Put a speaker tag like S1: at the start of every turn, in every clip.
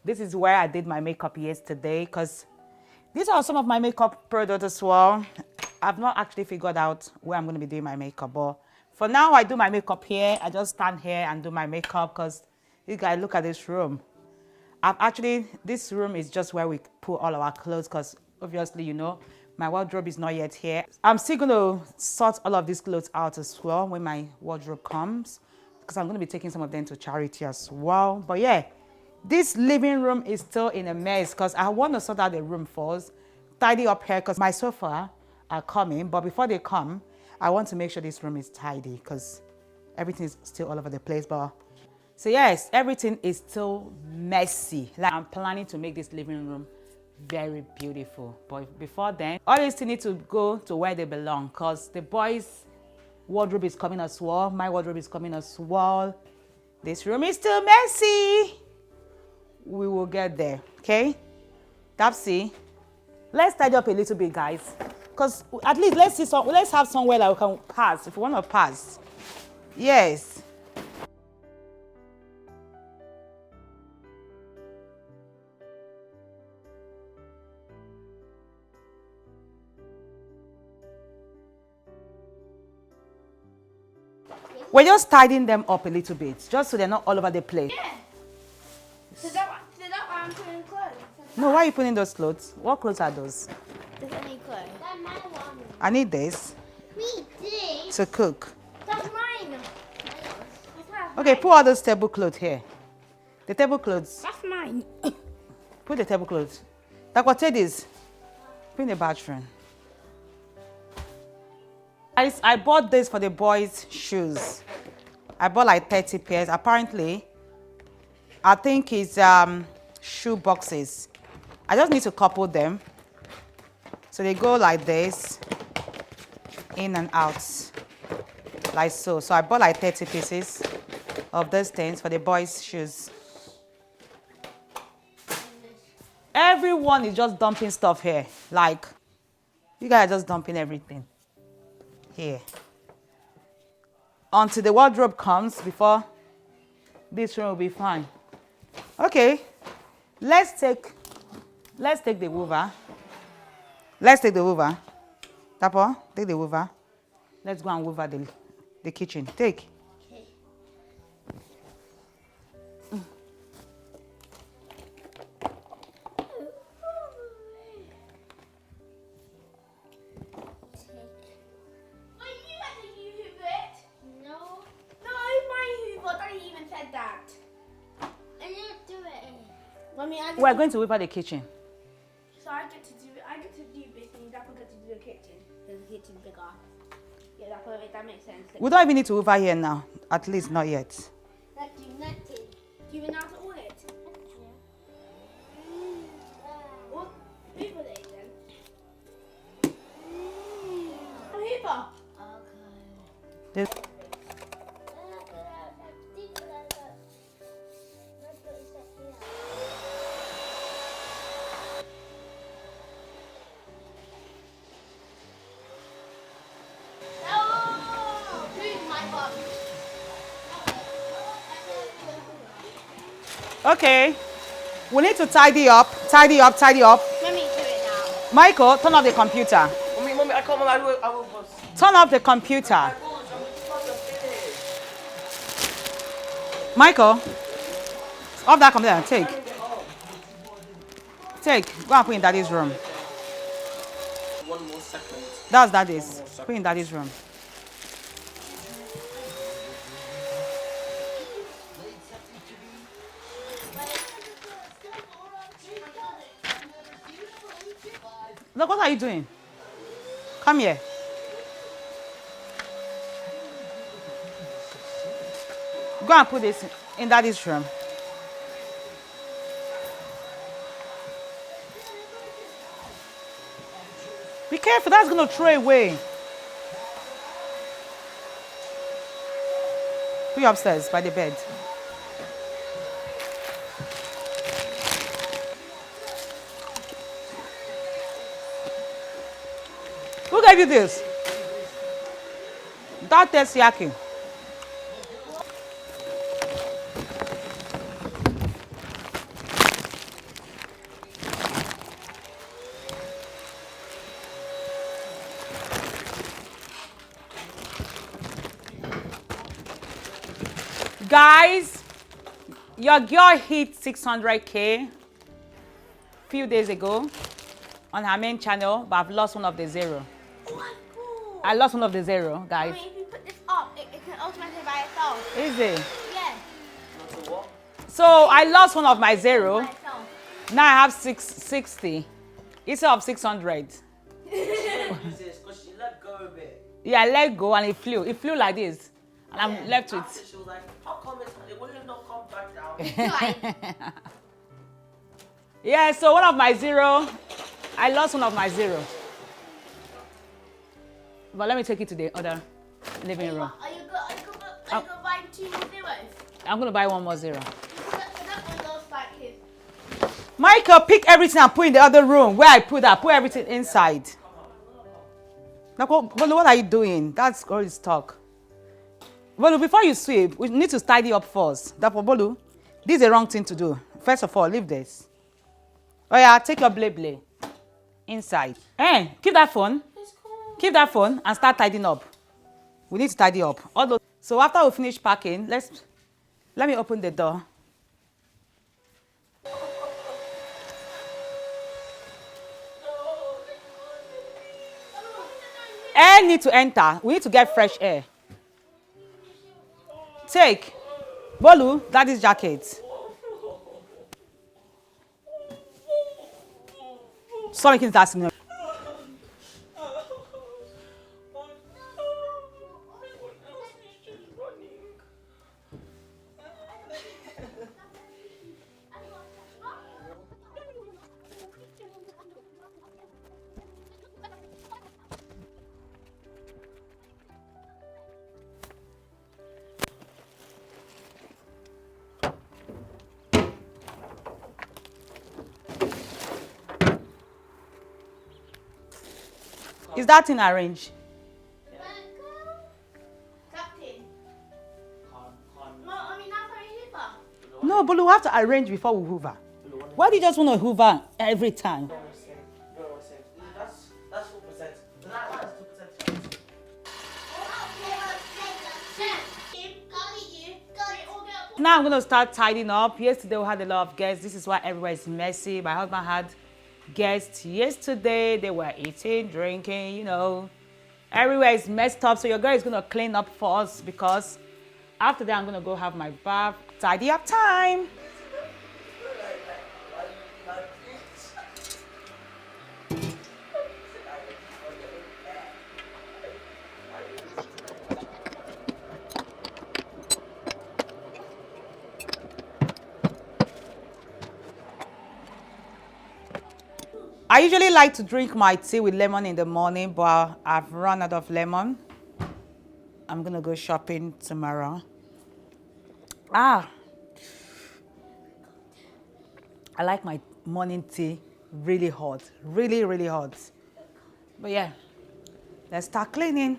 S1: This is where I did my makeup yesterday because these are some of my makeup products as well. I've not actually figured out where I'm going to be doing my makeup, but for now I do my makeup here. I just stand here and do my makeup because you guys look at this room. This room is just where we put all our clothes because obviously, you know, my wardrobe is not yet here. I'm still going to sort all of these clothes out as well when my wardrobe comes because I'm going to be taking some of them to charity as well. But yeah, this living room is still in a mess because I want to sort out the room first, tidy up here because my sofa are coming. But before they come, I want to make sure this room is tidy because everything is still all over the place. But so yes, everything is still messy. Like I'm planning to make this living room very beautiful. But before then, all these things need to go to where they belong because the boys' wardrobe is coming as well. My wardrobe is coming as well. This room is still messy. We will get there, okay? Dapsy, let's tidy up a little bit, guys. Because at least let's have somewhere that we can pass if we want to pass. Yes. We're just tidying them up a little bit, just so they're not all over the place.
S2: Yeah. So that why I'm putting clothes.
S1: No, why are you putting those clothes? What clothes are those?
S2: Does that need clothes? That's my one.
S1: I need this.
S2: Me too.
S1: To cook.
S2: That's mine.
S1: Okay, put all those tablecloths here. The tablecloths.
S2: That's mine.
S1: Put the tablecloths. Like take this. Put in the bathroom. I bought this for the boys' shoes. I bought like 30 pairs. Apparently, I think it's shoe boxes. I just need to couple them. So they go like this, in and out, like so. So I bought like 30 pieces of those things for the boys' shoes. Everyone is just dumping stuff here. Like, you guys are just dumping everything here. Until the wardrobe comes, before this room will be fine. Okay, let's take the hoover. Let's take the hoover. Tapo, take the hoover. Let's go and hoover the kitchen. Take.
S2: Okay.
S1: We're going to hoover the kitchen.
S2: So I get to do this and Dapper gets to do the kitchen. Because the kitchen's bigger. Yeah, that makes sense.
S1: We don't even need to hoover here now. At least not yet.
S2: Nothing. Do you even know how to order it? What? Hoover it then. Hoover. Okay.
S1: This Okay, we need to tidy up.
S2: Let me do it now.
S1: Michael, turn off the computer.
S3: Mommy, I can't. I will.
S1: Turn off the computer. Michael, off that computer. Take. Go and put in Daddy's room.
S3: 1 more second.
S1: That's Daddy's. Put in Daddy's room. Look, what are you doing? Come here. Go and put this in Daddy's room. Be careful, that's going to throw away. Put you upstairs by the bed. Who gave you this? That tastes yucky. Guys, your girl hit 600K few days ago on her main channel, but I've lost one of the zero.
S2: Oh, that's cool.
S1: I lost one of the zero, guys.
S2: I mean, if you put this up, it can automatically by itself.
S1: Is it?
S2: Yeah.
S3: Not a what?
S1: So I lost one of my zero.
S2: By itself.
S1: Now I have 660 instead of 600.
S3: Because she let go a bit.
S1: Yeah, I let go and it flew. It flew like this. And I'm left with.
S3: After she was like, how come it will not come back down?
S1: Yeah, so one of my zero, I lost one of my zero. But let me take it to the other living room.
S2: Are you going to buy 2 more zeros?
S1: I'm going to buy one more zero.
S2: That one looks like his.
S1: Michael, pick everything and put in the other room where I put that. Put everything inside. Now, Bolu, what are you doing? That's all his talk. Bolu, before you sweep, we need to tidy up first. That Bolu, this is the wrong thing to do. First of all, leave this. Oh yeah, take your blade inside. Hey, keep that phone.
S2: It's cool.
S1: Keep that phone and start tidying up. We need to tidy up. All those. So after we finish packing, let me open the door. Air need to enter. We need to get fresh air. Take. Bolu, daddy's jacket. Sorry, kids asking. Is that thing arranged?
S2: Captain. No, I mean, that's how you do.
S1: No, but we have to arrange before we hoover. Why do you just want to hoover every time?
S3: That's 4%. That is 2%.
S1: Now I'm going to start tidying up. Yesterday we had a lot of guests. This is why everywhere is messy. My husband had guests yesterday. They were eating, drinking, you know. Everywhere is messed up. So your girl is going to clean up for us because after that I'm going to go have my bath. Tidy up time. I usually like to drink my tea with lemon in the morning, but I've run out of lemon. I'm gonna go shopping tomorrow. I like my morning tea really hot, really, really hot. But yeah, let's start cleaning.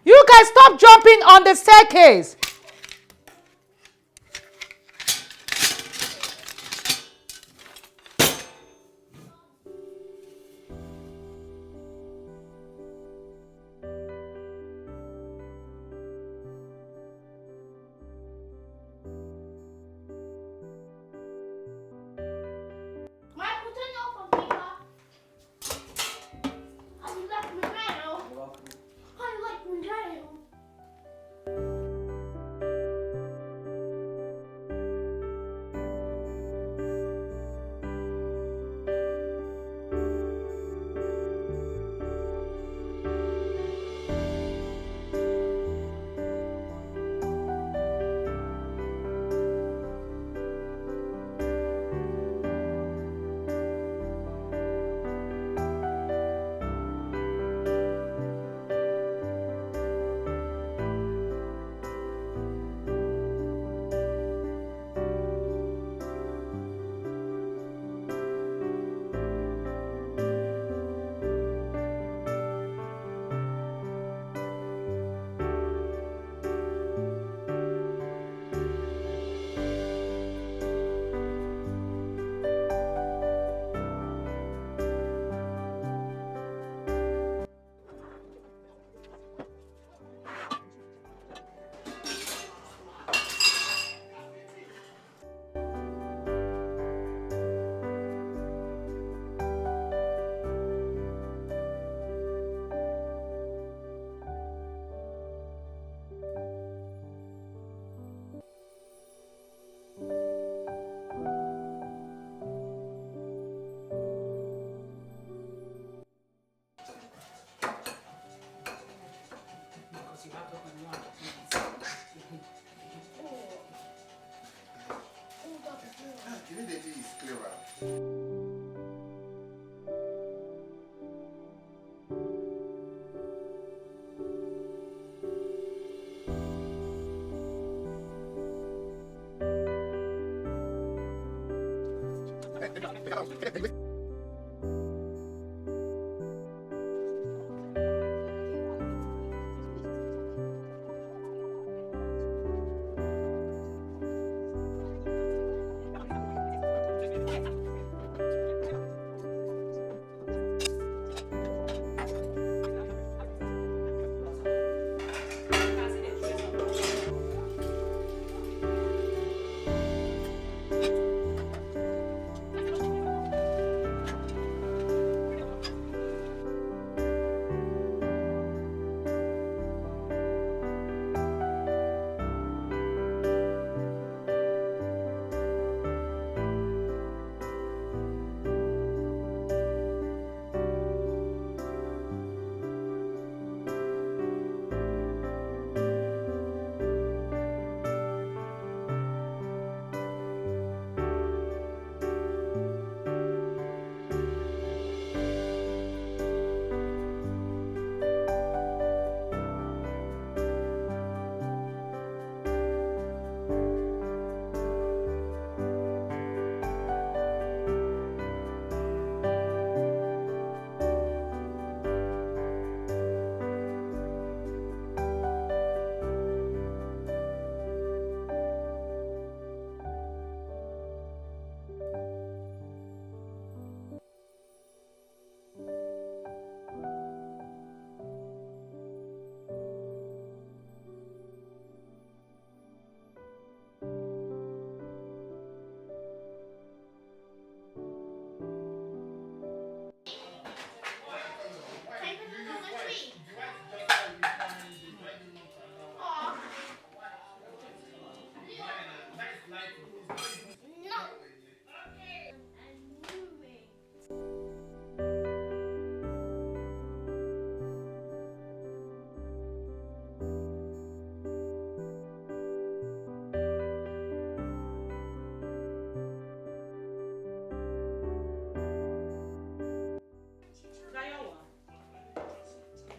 S1: You guys stop jumping on the staircase.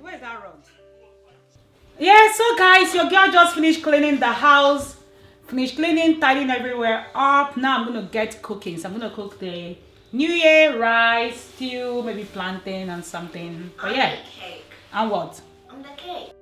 S1: Where's that rod? Yeah, so guys, your girl just finished cleaning the house. Finished cleaning, tidying everywhere up. Now I'm gonna get cooking. So I'm gonna cook the New Year rice, stew, maybe plantain and something. But yeah.
S2: Cake.
S1: And what?
S2: On the cake.